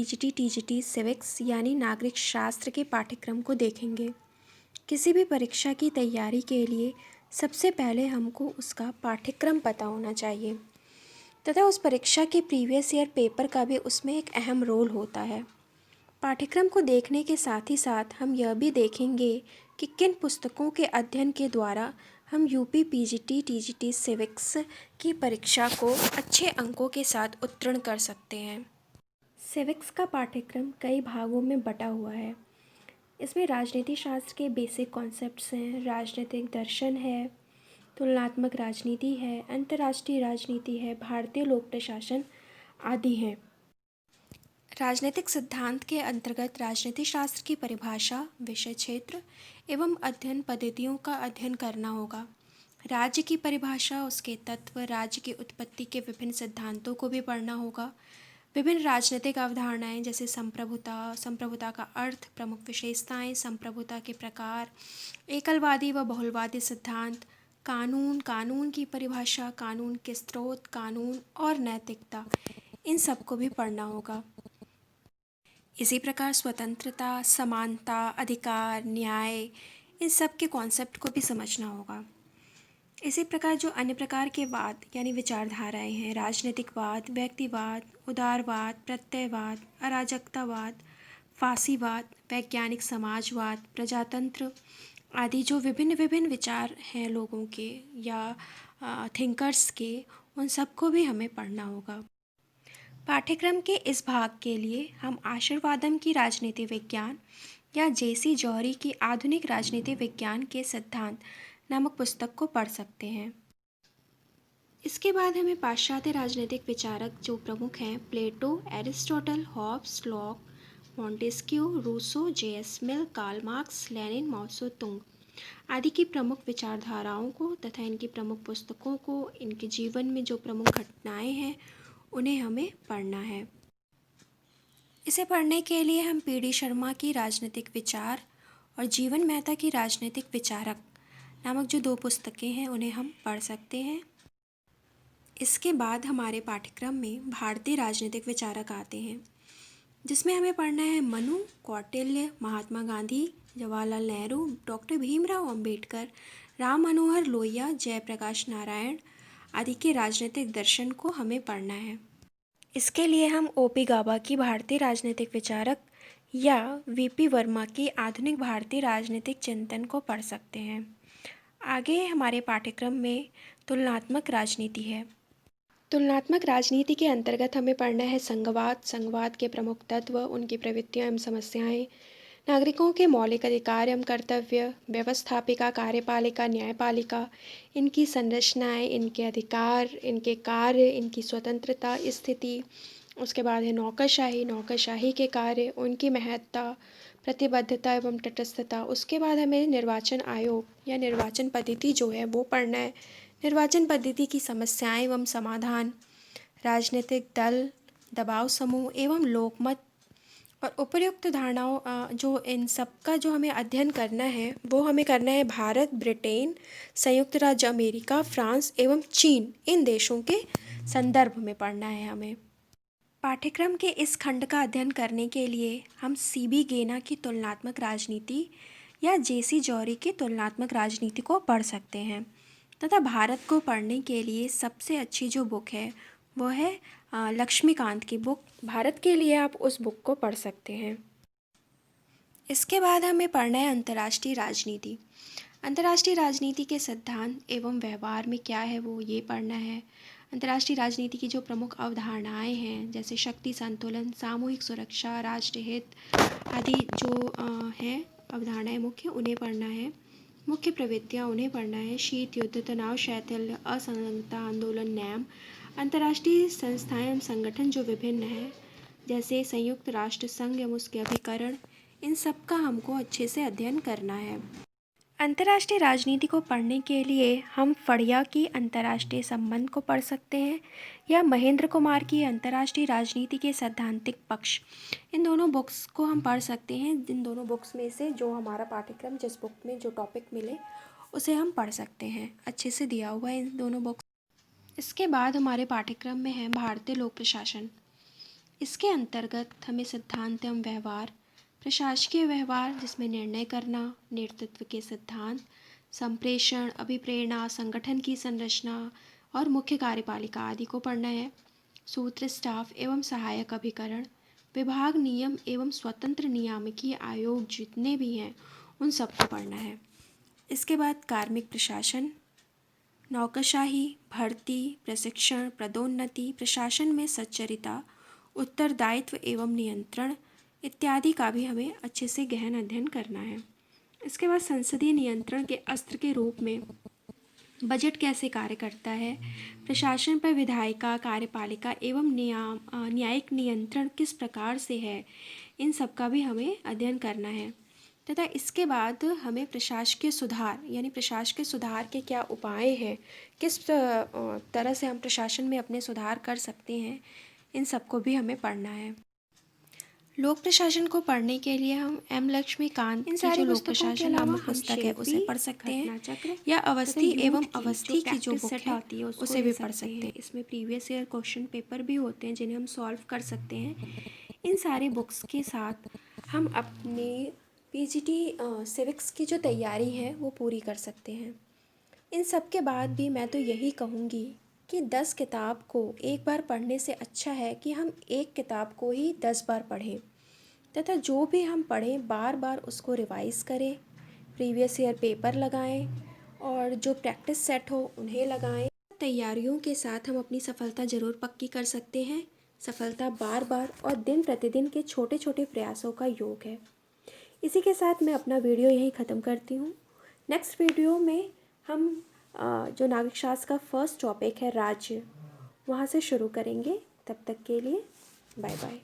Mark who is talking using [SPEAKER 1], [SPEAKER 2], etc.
[SPEAKER 1] PGT TGT civics यानी नागरिक शास्त्र के पाठ्यक्रम को देखेंगे। किसी भी परीक्षा की तैयारी के लिए सबसे पहले हमको उसका पाठ्यक्रम पता होना चाहिए तथा उस परीक्षा के प्रीवियस ईयर पेपर का भी उसमें एक अहम रोल होता है। पाठ्यक्रम को देखने के साथ ही साथ हम यह भी देखेंगे कि किन पुस्तकों के अध्ययन के द्वारा हम यूपी पीजीटी टीजीटी सिविक्स की परीक्षा को अच्छे अंकों के साथ उत्तीर्ण कर सकते हैं। सिविक्स का पाठ्यक्रम कई भागों में बटा हुआ है। इसमें राजनीति शास्त्र के बेसिक कॉन्सेप्ट्स हैं, राजनीतिक दर्शन है, तुलनात्मक राजनीति है, अंतर्राष्ट्रीय राजनीति है, भारतीय लोक प्रशासन आदि हैं। राजनीतिक सिद्धांत के अंतर्गत राजनीति शास्त्र की परिभाषा, विषय क्षेत्र एवं अध्ययन पद्धतियों का अध्ययन करना होगा। राज्य की परिभाषा, उसके तत्व, राज्य की उत्पत्ति के विभिन्न सिद्धांतों को भी पढ़ना होगा। विभिन्न राजनीतिक अवधारणाएं जैसे संप्रभुता, संप्रभुता का अर्थ, प्रमुख विशेषताएं, संप्रभुता के प्रकार, एकलवादी व बहुलवादी सिद्धांत, कानून, कानून की परिभाषा, कानून के स्रोत, कानून और नैतिकता, इन सबको भी पढ़ना होगा। इसी प्रकार स्वतंत्रता, समानता, अधिकार, न्याय, इन सब के कॉन्सेप्ट को भी समझना होगा। इसी प्रकार जो अन्य प्रकार के वाद यानी विचारधाराएं हैं, राजनीतिकवाद, व्यक्तिवाद, उदारवाद, प्रत्ययवाद, अराजकतावाद, फासीवाद, वैज्ञानिक समाजवाद, प्रजातंत्र आदि जो विभिन्न विभिन्न विचार हैं लोगों के या थिंकर्स के, उन सबको भी हमें पढ़ना होगा। पाठ्यक्रम के इस भाग के लिए हम आशीर्वादम की राजनीति विज्ञान या जेसी जौहरी की आधुनिक राजनीति विज्ञान के सिद्धांत नामक पुस्तक को पढ़ सकते हैं। इसके बाद हमें पाश्चात्य राजनीतिक विचारक जो प्रमुख हैं, Plato, Aristotle, Hobbes, Locke, Montesquieu, Rousseau, J S. Mill, Karl Marx, Lenin, Mao Tse Tung आदि की प्रमुख विचारधाराओं को तथा इनकी प्रमुख पुस्तकों को, इनके जीवन में जो प्रमुख घटनाएं हैं उन्हें हमें पढ़ना है। इसे पढ़ने के लिए हम पी.डी. शर्मा की राजनीतिक विचार और जीवन मेहता की राजनीतिक विचारक नामक जो 2 पुस्तकें हैं उन्हें हम पढ़ सकते हैं। इसके बाद हमारे पाठ्यक्रम में भारतीय राजनीतिक विचारक आते हैं, जिसमें हमें पढ़ना है मनु, कौटिल्य, महात्मा गांधी, जवाहरलाल नेहरू, डॉक्टर भीमराव अंबेडकर, राम मनोहर लोहिया, जयप्रकाश नारायण आदि के राजनीतिक दर्शन को हमें पढ़ना है। इसके लिए हम ओ.पी. गाबा की भारतीय राजनीतिक विचारक या वी.पी. वर्मा की आधुनिक भारतीय राजनीतिक चिंतन को पढ़ सकते हैं। आगे हमारे पाठ्यक्रम में तुलनात्मक राजनीति है। तुलनात्मक राजनीति के अंतर्गत हमें पढ़ना है संघवाद, संघवाद के प्रमुख तत्व, उनकी प्रवृत्तियां एवं समस्याएं, नागरिकों के मौलिक अधिकार एवं कर्तव्य, व्यवस्थापिका, कार्यपालिका, न्यायपालिका, इनकी संरचनाएं, इनके अधिकार, इनके कार्य, इनकी स्वतंत्रता, स्थिति। उसके बाद है नौकरशाही, नौकरशाही के कार्य, उनकी महत्ता, प्रतिबद्धता एवं तटस्थता। उसके बाद हमें निर्वाचन आयोग या निर्वाचन पद्धति जो है वो पढ़ना है। निर्वाचन पद्धति की समस्याएं एवं समाधान, राजनीतिक दल, दबाव समूह एवं लोकमत और उपयुक्त धारणाओं, जो इन सब का जो हमें अध्ययन करना है वो हमें करना है भारत, ब्रिटेन, संयुक्त राज्य अमेरिका, फ्रांस एवं चीन, इन देशों के संदर्भ में पढ़ना है हमें। पाठ्यक्रम के इस खंड का अध्ययन करने के लिए हम सी.बी. गेना की तुलनात्मक राजनीति या जे.सी. जौहरी की तुलनात्मक राजनीति को पढ़ सकते हैं तथा भारत को पढ़ने के लिए सबसे अच्छी जो बुक है वो है लक्ष्मीकांत की बुक। भारत के लिए आप उस बुक को पढ़ सकते हैं। इसके बाद हमें पढ़ना है अंतर्राष्ट्रीय राजनीति। अंतर्राष्ट्रीय राजनीति के सिद्धांत एवं व्यवहार में क्या है वो ये पढ़ना है। अंतर्राष्ट्रीय राजनीति की जो प्रमुख अवधारणाएं हैं जैसे शक्ति संतुलन, सामूहिक सुरक्षा, राष्ट्रहित आदि जो हैं अवधारणाएं मुख्य, उन्हें पढ़ना है। मुख्य प्रवृत्तियां, उन्हें पढ़ना है। शीत युद्ध, तनाव, शैथिल्य, असंलग्नता, आंदोलन, न्याय। अंतर्राष्ट्रीय संस्थाएं एवं संगठन जो विभिन्न हैं जैसे संयुक्त राष्ट्र संघ एवं उसके अभिकरण, इन सब का हमको अच्छे से अध्ययन करना है। अंतर्राष्ट्रीय राजनीति को पढ़ने के लिए हम फड़िया की अंतर्राष्ट्रीय संबंध को पढ़ सकते हैं या महेंद्र कुमार की अंतर्राष्ट्रीय राजनीति के सैद्धांतिक पक्ष, इन दोनों बुक्स को हम पढ़ सकते हैं। इन दोनों बुक्स में से जो हमारा पाठ्यक्रम जिस बुक में जो टॉपिक मिले उसे हम पढ़ सकते हैं। अच्छे से दिया हुआ है इन दोनों बुक्स। इसके बाद हमारे पाठ्यक्रम में है भारतीय लोक प्रशासन। इसके अंतर्गत हमें सिद्धांत एवं व्यवहार, प्रशासकीय व्यवहार जिसमें निर्णय करना, नेतृत्व के सिद्धांत, संप्रेषण, अभिप्रेरणा, संगठन की संरचना और मुख्य कार्यपालिका आदि को पढ़ना है। सूत्र, स्टाफ एवं सहायक अभिकरण, विभाग, नियम एवं स्वतंत्र नियामकीय आयोग जितने भी हैं उन सबको पढ़ना है। इसके बाद कार्मिक प्रशासन, नौकरशाही, भर्ती, प्रशिक्षण, पदोन्नति, प्रशासन में सच्चरिता, उत्तरदायित्व एवं नियंत्रण इत्यादि का भी हमें अच्छे से गहन अध्ययन करना है। इसके बाद संसदीय नियंत्रण के अस्त्र के रूप में बजट कैसे कार्य करता है, प्रशासन पर विधायिका, कार्यपालिका एवं न्यायिक नियंत्रण किस प्रकार से है, इन सब का भी हमें अध्ययन करना है। तथा इसके बाद हमें प्रशासकीय सुधार यानी प्रशासकीय सुधार के क्या उपाय हैं, किस तरह से हम प्रशासन में अपने सुधार कर सकते हैं, इन सबको भी हमें पढ़ना है। लोक प्रशासन को पढ़ने के लिए हम एम लक्ष्मीकांत इन सारी लोक प्रशासन नामक पुस्तक है उसे पढ़ सकते हैं, या अवस्थी एवं अवस्थी की जो बुक है उसे भी पढ़ सकते हैं। इसमें प्रीवियस ईयर क्वेश्चन पेपर भी होते हैं जिन्हें हम सॉल्व कर सकते हैं। इन सारी बुक्स के साथ हम अपने पीजीटी सिविक्स की जो तैयारी है वो पूरी कर सकते हैं। इन सब के बाद भी मैं तो यही कहूँगी कि 10 किताब को एक बार पढ़ने से अच्छा है कि हम एक किताब को ही 10 बार पढ़ें, तथा जो भी हम पढ़ें बार बार उसको रिवाइज़ करें, प्रीवियस ईयर पेपर लगाएं और जो प्रैक्टिस सेट हो उन्हें लगाएं। तैयारियों के साथ हम अपनी सफलता ज़रूर पक्की कर सकते हैं। सफलता बार बार और दिन प्रतिदिन के छोटे छोटे प्रयासों का योग है। इसी के साथ मैं अपना वीडियो यहीं ख़त्म करती हूँ। नेक्स्ट वीडियो में हम जो नागरिक शास्त्र का फर्स्ट टॉपिक है राज्य, वहाँ से शुरू करेंगे। तब तक के लिए बाय बाय।